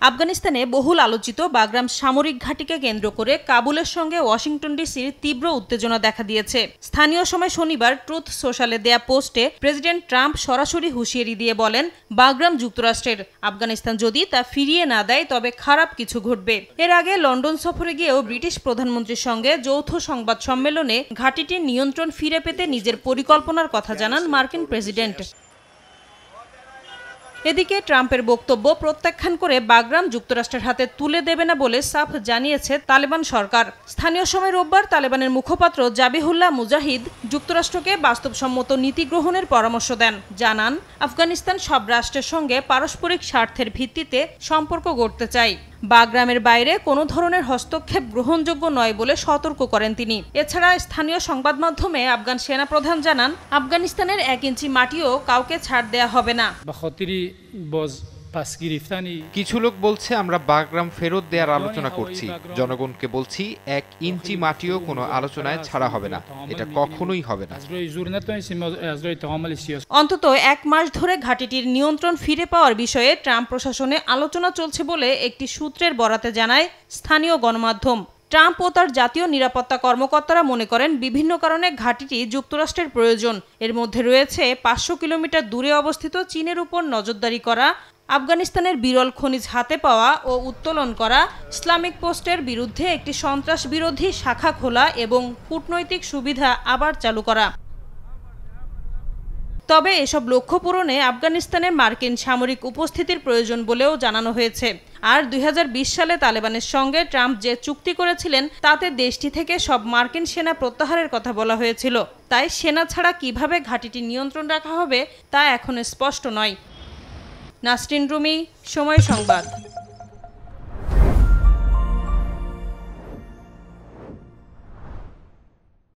আফগানিস্তানে বহুল আলোচিত বাগরাম সামরিক ঘাঁটিকে কেন্দ্র করে কাবুলের সঙ্গে ওয়াশিংটন ডিসির তীব্র উত্তেজনা দেখা দিয়েছে। স্থানীয় সময় শনিবার ট্রুথ সোশ্যালে দেয়া পোস্টে প্রেসিডেন্ট ট্রাম্প সরাসরি হুঁশিয়ারি দিয়ে বলেন, বাগরাম যুক্তরাষ্ট্রের, আফগানিস্তান যদি তা ফিরিয়ে না দেয় তবে খারাপ কিছু ঘটবে। এর আগে লন্ডন সফরে গিয়েও ব্রিটিশ প্রধানমন্ত্রীর সঙ্গে যৌথ সংবাদ সম্মেলনে ঘাঁটিটির নিয়ন্ত্রণ ফিরে পেতে নিজের পরিকল্পনার কথা জানান মার্কিন প্রেসিডেন্ট। এদিকে ট্রাম্পের বক্তব্য প্রত্যাখ্যান করে বাগরাম যুক্তরাষ্ট্রের হাতে তুলে দেবে না বলে সাফ জানিয়েছে তালেবান সরকার। স্থানীয় সময় রোববার তালেবানের মুখপাত্র জাবিহুল্লাহ মুজাহিদ যুক্তরাষ্ট্রকে বাস্তবসম্মত নীতি গ্রহণের পরামর্শ দেন। জানান, আফগানিস্তান সব রাষ্ট্রের সঙ্গে পারস্পরিক স্বার্থের ভিত্তিতে সম্পর্ক গড়তে চায়। বাগরামের বাইরে কোনো ধরনের হস্তক্ষেপ গ্রহণযোগ্য নয় বলে সতর্ক করেন তিনি। এছাড়া স্থানীয় সংবাদ মাধ্যমে আফগান সেনাপ্রধান জানান, আফগানিস্তানের 1 ইঞ্চি মাটিও কাউকে ছাড় দেয়া হবে না। কিছু লোক বলছে আমরা বাগরাম ফেরত দেওয়ার আলোচনা করছি। জনগণকে বলছি 1 ইঞ্চি মাটিও কোনো আলোচনায় ছাড়া হবে না, এটা কখনোই হবে না। অন্তত 1 মাস ধরে ঘাঁটিটির নিয়ন্ত্রণ ফিরে পাওয়ার বিষয়ে ট্রাম্প প্রশাসনে আলোচনা চলছে বলে একটি সূত্রের বরাতে জানায় স্থানীয় গণমাধ্যম। ট্রাম্প ও তার জাতীয় নিরাপত্তা কর্মকর্তারা মনে করেন বিভিন্ন কারণে ঘাঁটিটি যুক্তরাষ্ট্রের প্রয়োজন। এর মধ্যে রয়েছে 500 কিলোমিটার দূরে অবস্থিত চীনের উপর নজরদারি করা, আফগানিস্তানের বিরল খনিজ হাতে পাওয়া ও উত্তোলন করা, ইসলামিক পোস্টের বিরুদ্ধে একটি সন্ত্রাস বিরোধী শাখা খোলা এবং কূটনৈতিক সুবিধা আবার চালু করা। তবে এসব লক্ষ্য পূরণে আফগানিস্তানে মার্কিন সামরিক উপস্থিতির প্রয়োজন বলেও জানানো হয়েছে। আর 2020 সালে তালেবানের সঙ্গে ট্রাম্প যে চুক্তি করেছিলেন তাতে দেশটি থেকে সব মার্কিন সেনা প্রত্যাহারের কথা বলা হয়েছিল। তাই সেনা ছাড়া কিভাবে ঘাঁটিটি নিয়ন্ত্রণ রাখা হবে তা এখন স্পষ্ট নয়। নাসরিন রুমি, সময় সংবাদ।